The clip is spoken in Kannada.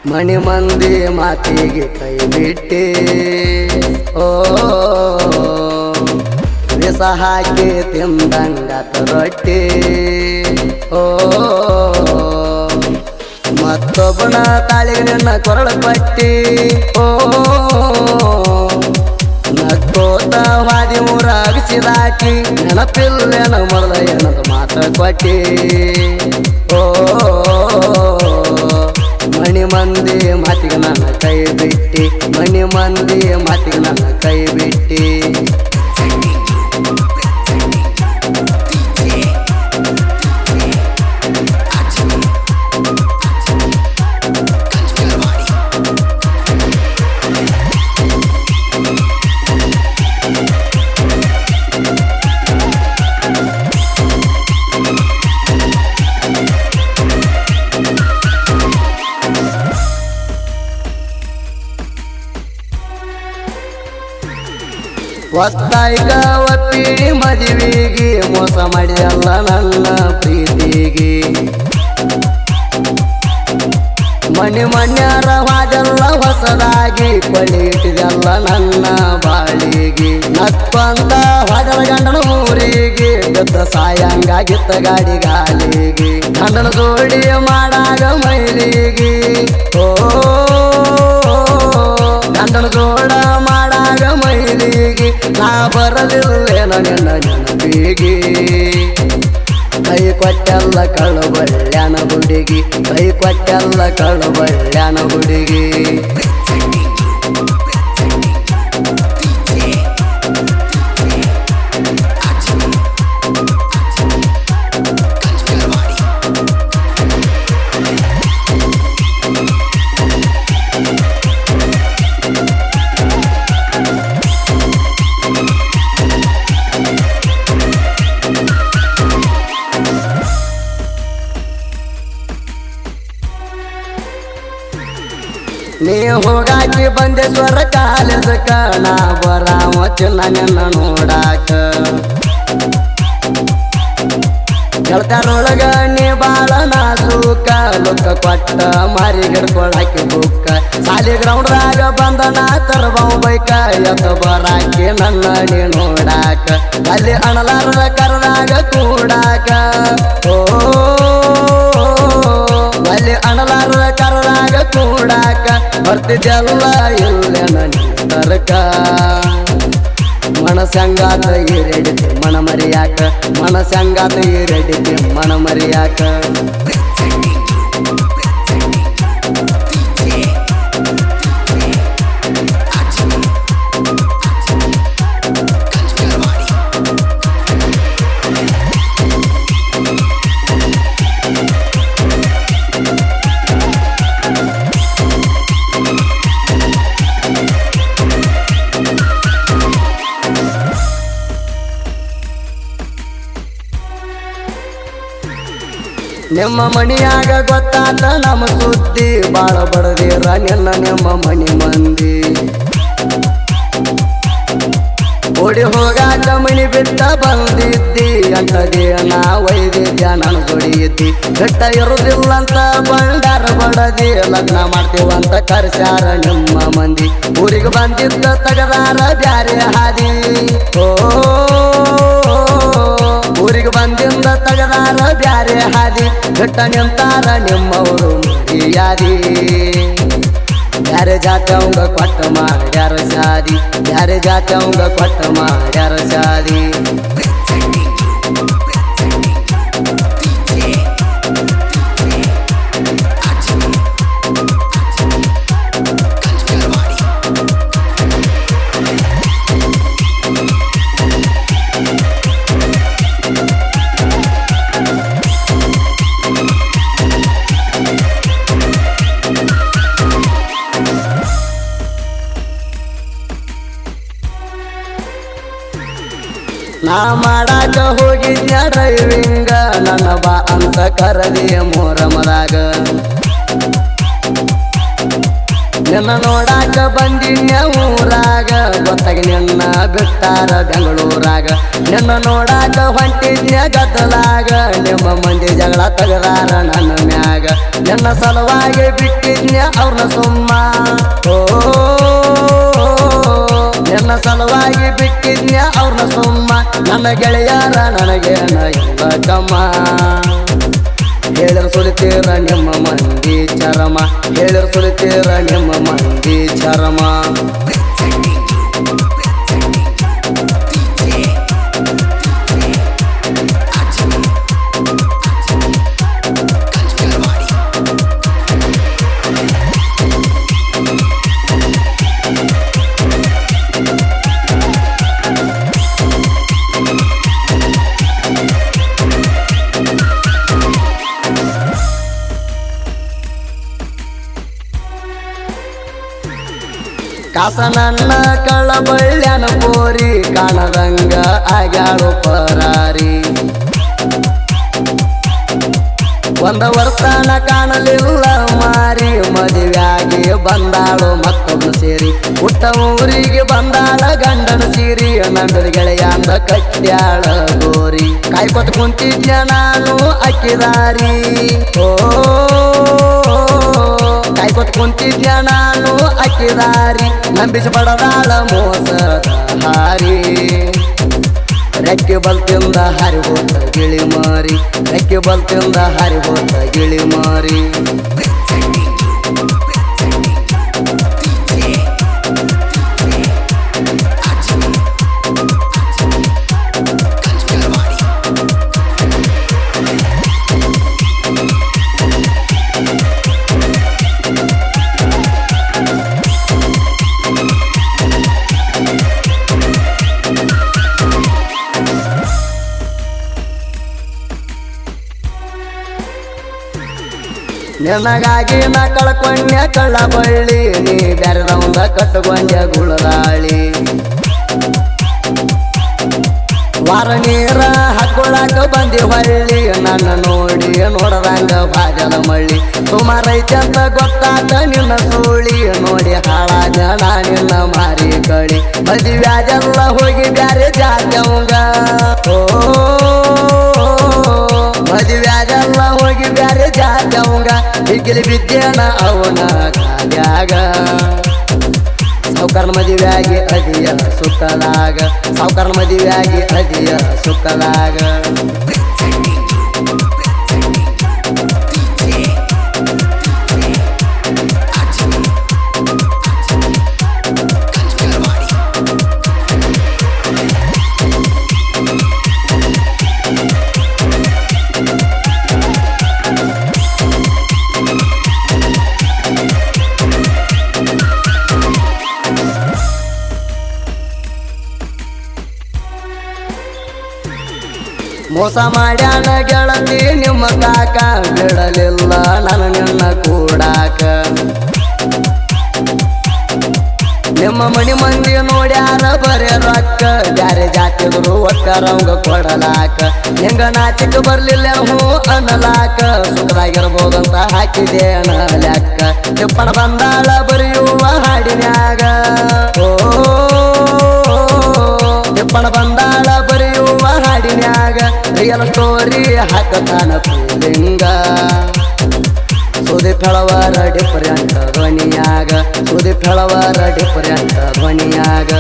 ಮಣಿ ಮಂದಿ ಮಾತಿಗೆ ಕೈ ಬಿಟ್ಟೆ ಓ ವಿಷ ಹಾಕಿ ತಿಂದಂಗಾತ ರೊಟ್ಟಿ ಓ ಮತ್ತೊಬ್ಬನ ತಾಳಿಗೆ ನಿನ್ನ ಕೊರಳ ಪಟ್ಟಿ ಓ ನಕ್ಕೋತ ವಾದಿ ಊರಾಗಿಸಿದಾಕಿ ನೆನಪಿಲ್ಲೇನ ಮರದ ಏನದ ಮಾತ ಕೊಟ್ಟಿ ಓ ಮಣಿ ಮಂದಿ ಮಾತಿಗೆ ನನ್ನ ಕೈ ಬಿಟ್ಟಿ ಮಣಿ ಮಂದಿ ಮಾತಿಗೆ ನನ್ನ ಕೈ ಬಿಟ್ಟಿ ಒತ್ತಾಯ್ಕ ಒಪ್ಪಿ ಮದುವೆಗೆ ಮೋಸ ಮಾಡಿಯಲ್ಲ ನನ್ನ ಪ್ರೀತಿಗೆ ಮಣಿ ಮಣ್ಯಾರ ವಾದೆಲ್ಲ ಹೊಸದಾಗಿ ಕೊಳ್ಳಿ ಇಟ್ಟಿದೆಲ್ಲ ನನ್ನ ಬಾಳಿಗೆ ನಕ್ಕಂತ ಹೊದರ ಗಂಡನ ಊರಿಗೆ ಗದ್ದ ಸಾಯಂಗಾಗಿತ್ತ ಗಾಡಿ ಗಾಲಿಗೆ ಗಂಡನ ಜೋಡಿ ಮಾಡಾಗ ಮೈಲಿಗೆ ಓ ಗಂಡನ ಜೋಡ ಮಾಡಾಗ ಮೈಲಿಗೆ ನಾ ಬರಲಿಲ್ಲೇನ ನಿನ್ನ ನೆನಪಿಗೆ ಕೈ ಕೊಟ್ಟೆಲ್ಲ ಕಳ್ಳು ಬಳ್ಳ್ಯಾನ ಹುಡುಗಿ ಕೈ ಕೊಟ್ಟೆಲ್ಲ ಕಳ್ಳು ಬಳ್ಳ್ಯಾನ ಹುಡುಗಿ ನೀ ಹೋಗಾಕಿ ಬಂದೆ ಸ್ವರ ಕಾಲೇಜಕ್ಕ ನಾ ಬರಾಮ ಚಿನ್ನ ನಿನ್ನ ನೋಡಾಕ ಗೆಳತಾರೊಳಗ ನೀ ಬಾಳ ನಾಜೂಕ ಲುಕ್ಕ ಕೊಟ್ಟ ಮಾರಿ ಗಿಡ್ಕೊಳಾಕಿ ಬುಕ್ಕ ಸಾಲಿ ಗ್ರೌಂಡ್ದಾಗ ಬಂದ ನಾ ತರಬಾವ್ ಬೈಕ ಎತ್ತ ಬರಾಕಿ ನನ್ನ ನೀ ನೋಡಾಕ ಅಲ್ಲಿ ಅಣಲಾರದ ಕರದಾಗ ಕೂಡಾಕ ಓ ಅಲ್ಲಿ ಅಣಲಾರದ ಕರದಾಗ ಕೂಡಾಕ ಬರ್ತಿದ್ದೆಲ್ಲ ಇಲ್ಲೇನ ತರಕ ಮನಸಂಗಾತ ಈರೆಡಿತಿ ಮನ ಮರಿಯಾಕ ಮನಸಂಗಾತ ಈರೆಡಿತಿ ಮನ ಮರಿಯಾಕ ನಿಮ್ಮ ಮಣಿಯಾಗ ಗೊತ್ತಾತ ನಮ್ಮ ಸುದ್ದಿ ಬಾಳ ಬಡದಿರ ನಿನ್ನ ನಿಮ್ಮ ಮಣಿ ಮಂದಿ ಓಡಿ ಹೋಗಾಕ ಮಣಿ ಬಿಟ್ಟ ಬಂದಿದ್ದಿ ಅಂತದೇ ನಾ ಒಯ್ದಿದ್ಯ ನನ್ನ ಜೋಡಿಯಿದ್ದಿ ಬೆಟ್ಟ ಇರುದಿಲ್ಲಂತ ಬಂಡಾರ ಬಡದಿ ಲಗ್ನ ಮಾಡ್ತೀವಂತ ಕರ್ಸ್ಯಾರ ನಿಮ್ಮ ಮಂದಿ ಊರಿಗೆ ಬಂದಿದ್ದ ತಗದಾರ ಬ್ಯಾರೆ ಹಾದಿ ಓ ಊರಿಗೆ ಬಂದಿಂದ ತಗದಾರ ಬ್ಯಾರೆ ಹಾದಿ ಬೆಟ್ಟ ನಿಂತಾರ ನಿಮ್ಮವರು ಯಾದಿ ಬ್ಯಾರೆ ಜಾತವಂಗ ಕೊಟ್ಟ ಮಾಡ್ಯಾರ ಶಾದಿ ಬ್ಯಾರೆ ಜಾತವಂಗ ಕೊಟ್ಟ ಮಾಡ್ಯಾರ ಶಾದಿ ನಾ ಮಾಡಾಕ ಹೋಗಿದ್ಯ ಡ್ರೈವಿಂಗ ನನ್ನ ಬಾ ಅಂತ ಕರದಿಯ ಮೊರಮದಾಗ ನಿನ್ನ ನೋಡಾಕ ಬಂದಿನ್ಯ ಊರಾಗ ಗೊತ್ತಾಗಿ ನಿನ್ನ ಬಿಟ್ಟಾರ ಬೆಂಗಳೂರಾಗ ನಿನ್ನ ನೋಡಾಕ ಹೊಂಟಿದ್ನ್ಯ ಗದ್ದಲಾಗ ನಿಮ್ಮ ಮಂದಿ ಜಗಳ ತಗದಾರ ನನ್ನ ಮ್ಯಾಗ ನಿನ್ನ ಸಲುವಾಗಿ ಬಿಟ್ಟಿದ್ನ್ಯ ಅವ್ರನ್ನ ಸುಮ್ಮ ಓ ನಿನ್ನ ಸಲುವಾಗಿ ಬಿಟ್ಟಿದ್ನ್ಯ ಅವ್ರನ್ನ ಸುಮ್ಮ ನನ್ನ ಗೆಳೆಯರ ನನಗೇನ ಇಲ್ಲ ಕಮ್ಮ ಹೇಳಿರು ಸುಲಿತೀರ ನಿಮ್ಮ ಮಂದಿ ಚರಮ ಹೇಳಿರು ಸುಲಿತೀರ ನಿಮ್ಮ ಮಂದಿ ಚರಮ ಕಾಸ ನನ್ನ ಕಳ್ಳಬಳ್ಳ್ಯಾನ ಪೋರಿ ಕಾಣದಂಗ ಆಗ್ಯಾಳು ಪರಾರಿ ಒಂದ ವರ್ಷನ ಕಾಣಲಿಲ್ಲ ಮಾರಿ ಮದುವೆಯಾಗಿ ಬಂದಾಳು ಮಕ್ಕಳು ಸೇರಿ ಹುಟ್ಟ ಊರಿಗೆ ಬಂದಾಳ ಗಂಡನ ಸೀರಿ ನಂದರ ಗೆಳೆಯಾಂದ ಕಟ್ಟ್ಯಾಳ ಗೋರಿ ಕಾಯ್ಕೊತ್ ಕುಂತಿದ್ನ ನಾನು ಅಕ್ಕಿದಾರಿ ಓ ಕಾಯ್ಕೊತ್ ಕುಂತಿದ್ನ ನಾನು ಅಕ್ಕಿದಾರಿ ನಂಬಿಸಿ ಬಡದಾಳ ಮೋಸದ ಹಾರಿ ರೆಕ್ಕೆ ಬಲ್ತಿಂದ ಹಾರಿ ಹೋತ ಗಿಳಿ ಮಾರಿ ರೆಕ್ಕೆ ಬಲ್ತಿಂದ ಹಾರಿ ಹೋತ ಗಿಳಿ ಮಾರಿ ನಿನಗಾಗಿ ನಾ ಕಳ್ಕೊಂಡ್ಯ ಕಳ್ಳ ಬಳ್ಳಿ ನೀ ಬ್ಯಾರದವಂದ ಕಟ್ಟಕೊಂಡ್ಯ ಗುಳದಾಳಿ ವಾರ ನೀರ ಹಾಕೊಳಕ ಬಂದಿ ಹೊಳ್ಳಿ ನನ್ನ ನೋಡಿ ನೋಡದಂಗ ಬಾಜಲ ಮಳ್ಳಿ ಸುಮಾರೈತೆ ಅಂತ ಗೊತ್ತಾತ ನಿನ್ನ ಸೋಳಿ ನೋಡಿ ಹಾಳಾದ ನಾ ನಿನ್ನ ಮಾರಿ ಕಳಿ ಮದುವ್ಯಾದೆಲ್ಲ ಹೋಗಿ ಬ್ಯಾರೆ ಜಾತ್ಯವಂಗ ಓ ಮದುವ್ಯಾದೆಲ್ಲ ಹೋಗಿ ಬ್ಯಾರೆ ಜಾತ್ಯವಂಗ ಹಿಗಿಲಿ ಬಿದ್ದೇನ ಅವನ ಕಾಲ್ಯಾಗ ಸಾವುಕಾರನ ಮದುವೆಯಾಗಿ ಅದಿಯ ಸುಖದಾಗ ಸಾವುಕಾರನ ಮದುವೆಯಾಗಿ ಅದಿಯ ಸುಖದಾಗ ಮೋಸ ಮಾಡ್ಯಾನ ಗೆಳತಿ ನಿಮ್ಮ ಕಾಕ ಬಿಡಲಿಲ್ಲ ನಾನು ನಿನ್ನ ಕೂಡಾಕ ನಿಮ್ಮ ಮನಿ ಮಂದಿ ನೋಡ್ಯಾರ ಬರೇ ರೊಕ್ಕ ಬ್ಯಾರೆ ಜಾತಿದ್ರು ಒಕ್ಕರಂಗ ಕೊಡಲಾಕ ಹೆಂಗ ನಾಚಿಕ ಬರ್ಲಿಲ್ಲ ಹೂ ಅನ್ನಲಾಕ ಸುಖದಾಗಿರ್ಬೋದಂತ ಹಾಕಿದೇನ ಲೆಕ್ಕ ತಿಪ್ಪಣ ಬಂದಾಳ ಬರೆಯುವ ಹಾಡಿನ್ಯಾಗ ಓ ತಿಪ್ಪಣ ಬಂದಾಳ ಬರೆಯುವ ಹಾಡಿನ್ಯಾಗ ರಿಯಲ್ ಸ್ಟೋರಿ ಹಾಕತಾನ ಫೀಲಿಂಗ ಸುದೀಪ್ ಹೇಳವರ ಡಿಫರೆಂಟ್ ಧ್ವನಿಯಾಗ ಸುದೀಪ್ ಹೇಳವರ ಡಿಫರೆಂಟ್ ಧ್ವನಿಯಾಗ